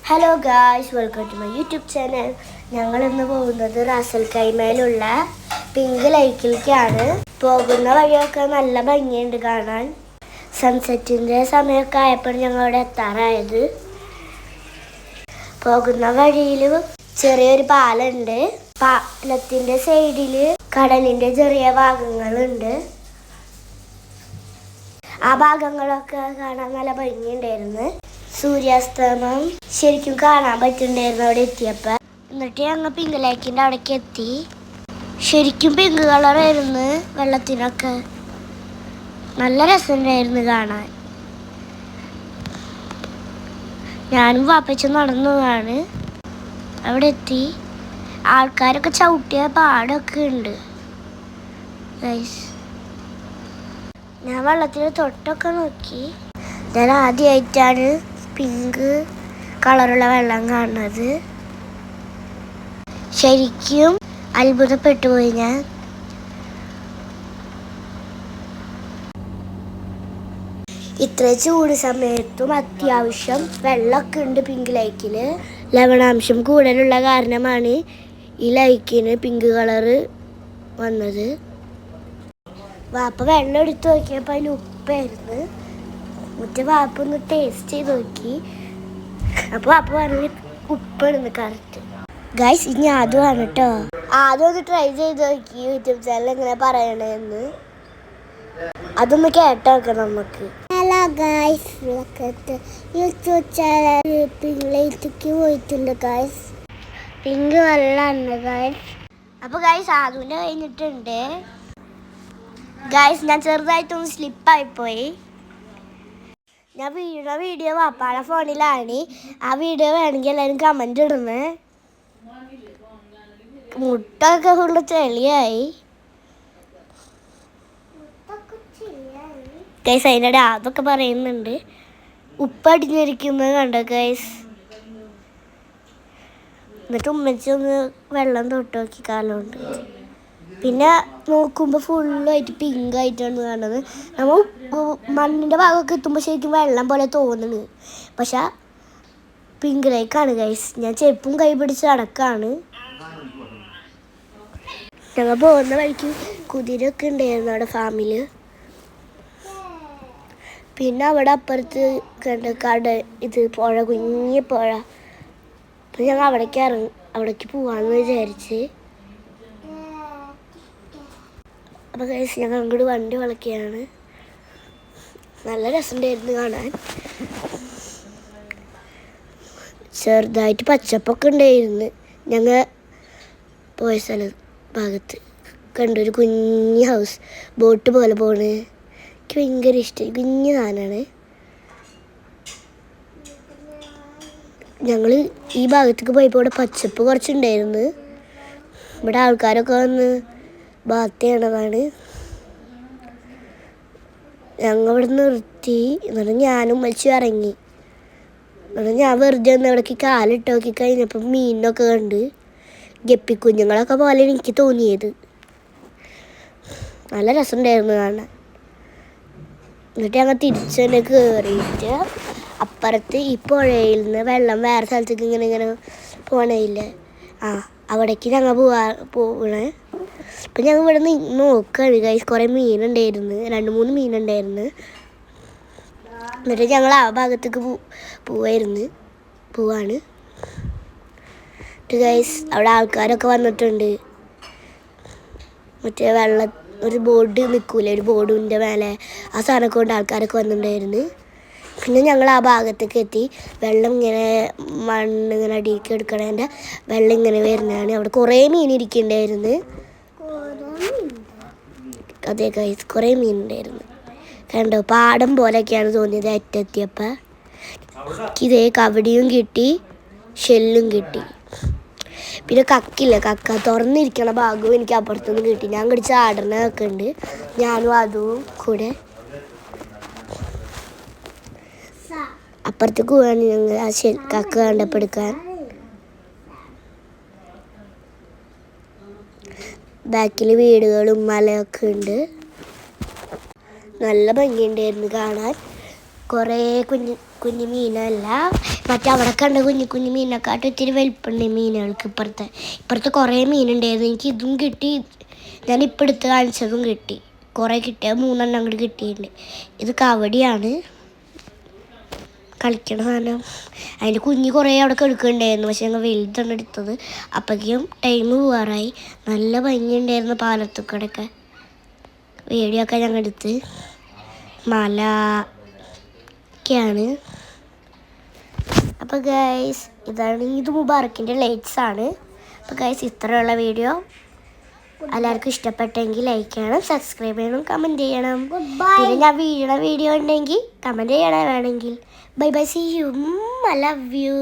Hello guys, welcome to my YouTube channel. ഞങ്ങളിന്ന് പോകുന്നത് Ras al കൈമയിലുള്ള pink ലേക്കിലേക്കാണ്. പോകുന്ന വഴിയൊക്കെ നല്ല ഭംഗിയുണ്ട് കാണാൻ. സൺസെറ്റിൻ്റെ സമയമൊക്കെ ആയപ്പോൾ ഞങ്ങളിവിടെ എത്താറായത്. പോകുന്ന വഴിയിൽ ചെറിയൊരു പാലമുണ്ട്. പാലത്തിൻ്റെ സൈഡിൽ കടലിൻ്റെ ചെറിയ ഭാഗങ്ങളുണ്ട്. ആ ഭാഗങ്ങളൊക്കെ കാണാൻ നല്ല ഭംഗിയുണ്ടായിരുന്നു. സൂര്യാസ്തമം ശരിക്കും കാണാൻ പറ്റുന്നുണ്ടായിരുന്നു അവിടെ എത്തിയപ്പോൾ. എന്നിട്ട് ഞങ്ങൾ പിങ്ക് ലേക്കിൻ്റെ അവിടേക്ക് എത്തി. ശരിക്കും പിങ്ക് കളറായിരുന്നു വെള്ളത്തിനൊക്കെ. നല്ല രസമുണ്ടായിരുന്നു കാണാൻ. ഞാനും വാപ്പച്ചും നടന്നതാണ്. അവിടെ എത്തി. ആൾക്കാരൊക്കെ ചവിട്ടിയ പാടൊക്കെ ഉണ്ട്. ഞാൻ വെള്ളത്തിൽ തൊട്ടൊക്കെ നോക്കി. ഞാൻ ആദ്യമായിട്ടാണ് പിങ്ക് കളറുള്ള വെള്ളം കാണുന്നത്. ശരിക്കും അത്ഭുതപ്പെട്ടു പോയി ഞാൻ. ഇത്ര ചൂട് സമയത്തും അത്യാവശ്യം വെള്ളമൊക്കെ ഉണ്ട് പിങ്ക് ലേക്കിൽ. ലവണാംശം കൂടുതലുള്ള കാരണമാണ് ഈ ലേക്കിന് പിങ്ക് കളറ് വന്നത്. വാപ്പ വെള്ളം എടുത്ത് നോക്കിയപ്പോൾ അതിന് ഉപ്പായിരുന്നു. എന്നിട്ട് വാപ്പ ഒന്ന് ടേസ്റ്റ് ചെയ്ത് നോക്കി. അപ്പോൾ വാപ്പ പറഞ്ഞ് ഉപ്പാണെന്ന് കറക്റ്റ്. ഗൈസ്, ഇനി അതുമാണ് കേട്ടോ. ആദ്യം ഒന്ന് ട്രൈ ചെയ്ത് നോക്കി യൂട്യൂബ് ചാനൽ എങ്ങനെ പറയണേന്ന്. അതൊന്ന് കേട്ടോ നോക്കാം നമുക്ക്. ഹലോ ഗൈസ്, യൂട്യൂബ് ചാനൽ പിങ്കിലേക്ക് പോയിട്ടുണ്ട് ഗൈസ്. പിങ്ക് വെള്ളമാണ് ഗൈസ്. അപ്പോൾ ഗൈസ് അതുകൊണ്ട് കഴിഞ്ഞിട്ടുണ്ട് ഗൈസ്. ഞാൻ ചെറുതായിട്ടൊന്ന് സ്ലിപ്പായിപ്പോയി. ഞാൻ വീഡിയോ വാപ്പാടെ ഫോണിലാണ്. ആ വീഡിയോ വേണമെങ്കിൽ എല്ലാവരും കമൻറ്റ് ഇടുന്നേ. മുട്ടൊക്കെ ഫുള്ള് ചെളിയായി ഗൈസ്. അതിനിടെ അതൊക്കെ പറയുന്നുണ്ട്. ഉപ്പടിഞ്ഞിരിക്കുന്നത് കണ്ടോ ഗൈസ്. എന്നിട്ട് ഉമ്മച്ചി ഒന്ന് വെള്ളം തൊട്ട് നോക്കി കാലുകൊണ്ട്. പിന്നെ നോക്കുമ്പോൾ ഫുള്ളായിട്ട് പിങ്ക് ആയിട്ടാണ് കാണുന്നത്. നമ്മൾ മണ്ണിൻ്റെ ഭാഗമൊക്കെ എത്തുമ്പോൾ ശരിക്കും വെള്ളം പോലെ തോന്നുന്നു. പക്ഷെ പിങ്ക് ലേക്കാണ് ഗൈസ്. ഞാൻ ചെപ്പും കൈ പിടിച്ച് നടക്കാണ്. ഞങ്ങൾ പോകുന്ന വഴിക്ക് കുതിരയൊക്കെ ഉണ്ടായിരുന്നു അവിടെ ഫാമിൽ. പിന്നെ അവിടെ അപ്പുറത്ത് കണ്ട ഇത് പുഴ, കുഞ്ഞി പുഴ. അപ്പം ഞങ്ങൾ അവിടേക്ക് പോവാമെന്ന് വിചാരിച്ച്. അപ്പോൾ ഗൈസ് ഞങ്ങൾ അങ്ങോട്ട് വണ്ടി വളയ്ക്കുകയാണ്. നല്ല രസമുണ്ടായിരുന്നു കാണാൻ. ചെറുതായിട്ട് പച്ചപ്പൊക്കെ ഉണ്ടായിരുന്നു. ഞങ്ങൾ പോയ ഭാഗത്ത് കണ്ടൊരു കുഞ്ഞ് ഹൗസ് ബോട്ട് പോലെ പോണ്. എനിക്ക് ഭയങ്കര ഇഷ്ടമായി. കുഞ്ഞ് സാധനമാണ്. ഞങ്ങൾ ഈ ഭാഗത്തേക്ക് പോയപ്പോൾ ഇവിടെ പച്ചപ്പ് കുറച്ചുണ്ടായിരുന്നു. ഇവിടെ ആൾക്കാരൊക്കെ വന്ന് ബാത്ത് ചെയ്യണതാണ്. ഞങ്ങൾ ഇവിടെ നിർത്തി. എന്നിട്ട് ഞാനും മരിച്ചു ഇറങ്ങി. എന്നിട്ട് ഞാൻ വെറുതെ ഒന്ന് ഇവിടേക്ക് കാലിട്ട് നോക്കി കഴിഞ്ഞപ്പോൾ മീനൊക്കെ കണ്ട്. ഗപ്പിക്കുഞ്ഞുങ്ങളൊക്കെ പോലെ എനിക്ക് തോന്നിയത്. നല്ല രസമുണ്ടായിരുന്നു കാണാൻ. എന്നിട്ട് ഞങ്ങൾ തിരിച്ച് തന്നെ കയറിയിട്ട് അപ്പുറത്ത് ഈ പുഴയിൽ നിന്ന് വെള്ളം വേറെ സ്ഥലത്തേക്ക് ഇങ്ങനെ പോണേയില്ലേ, അവിടേക്ക് ഞങ്ങൾ പോകണേ. അപ്പം ഞങ്ങൾ ഇവിടെ നോക്കുകയാണ് ഗൈസ്. കുറേ മീനുണ്ടായിരുന്നു. 2-3 മീനുണ്ടായിരുന്നു. എന്നിട്ട് ഞങ്ങൾ ആ ഭാഗത്തേക്ക് പോവാണ് ഗൈസ്. അവിടെ ആൾക്കാരൊക്കെ വന്നിട്ടുണ്ട്. മറ്റേ ഒരു ബോർഡ് നിൽക്കൂലേ, ഒരു ബോർഡിൻ്റെ മേലെ ആ സാധനമൊക്കെ കൊണ്ട് ആൾക്കാരൊക്കെ വന്നിട്ടുണ്ടായിരുന്നു. പിന്നെ ഞങ്ങൾ ആ ഭാഗത്തേക്ക് എത്തി. വെള്ളം ഇങ്ങനെ മണ്ണിങ്ങനെ അടിയിലേക്ക് എടുക്കണേൻ്റെ വെള്ളം ഇങ്ങനെ വരുന്നതാണ്. അവിടെ കുറേ മീൻ ഇരിക്കുന്നുണ്ടായിരുന്നു. അതെ ഗൈസ്, കുറേ മീനുണ്ടായിരുന്നു. കണ്ടോ, പാടം പോലെയൊക്കെയാണ് തോന്നിയത് അറ്റെത്തിയപ്പോൾ. ഇതേ കവടിയും കിട്ടി, ഷെല്ലും കിട്ടി. പിന്നെ കക്ക തുറന്നിരിക്കണ ഭാഗവും എനിക്ക് അപ്പുറത്തുനിന്ന് കിട്ടി. ഞാൻ കടിച്ച് ആടണൊക്കെ ഉണ്ട്. ഞാനും അതും കൂടെ അപ്പുറത്തേക്ക് പോകാൻ ഞങ്ങൾ ആ കക്ക കണ്ടപ്പോൾ എടുക്കാൻ. ബാക്കിൽ വീടുകളും മലയൊക്കെ ഉണ്ട്. നല്ല ഭംഗിയുണ്ടായിരുന്നു കാണാൻ. കുറേ കുഞ്ഞു മീനല്ല, മറ്റേ അവിടെ കണ്ട കുഞ്ഞു മീനെക്കാട്ടും ഇത്തിരി വലിപ്പുണ്ട് മീനുകൾക്ക്. ഇപ്പുറത്ത് കുറേ മീനുണ്ടായിരുന്നു. എനിക്ക് ഇതും കിട്ടി, ഞാൻ ഇപ്പം എടുത്ത് കാണിച്ചതും കിട്ടി. കുറേ കിട്ടിയ 3 എണ്ണം അങ്ങോട്ട് കിട്ടിയിട്ടുണ്ട്. ഇത് കവടിയാണ്, കളിക്കണ സാധനം. അതിൻ്റെ കുഞ്ഞ് കുറേ അവിടെ കിടക്കുന്നുണ്ടായിരുന്നു, പക്ഷെ ഞങ്ങൾ വലുതാണ് എടുത്തത്. അപ്പോഴേക്കും ടൈം പോവാറായി. നല്ല ഭംഗിയുണ്ടായിരുന്നു പാലത്തുക്കടൊക്കെ. വീഡിയോ ഒക്കെ ഞങ്ങൾ എടുത്ത്. മല ഒക്കെയാണ്. അപ്പോൾ ഗൈസ് ഇതാണ് ഈദ് മുബാറക്കിൻ്റെ ലൈറ്റ്സ് ആണ്. അപ്പോൾ ഗൈസ് ഇത്രയുള്ള വീഡിയോ എല്ലാവർക്കും ഇഷ്ടപ്പെട്ടെങ്കിൽ ലൈക്ക് ചെയ്യണം, സബ്സ്ക്രൈബ് ചെയ്യണം, കമൻറ്റ് ചെയ്യണം. പിന്നെ ഞാൻ വീഡിയോ ഉണ്ടെങ്കിൽ കമൻറ്റ് ചെയ്യണം വേണമെങ്കിൽ. Bye bye, see you, I love U.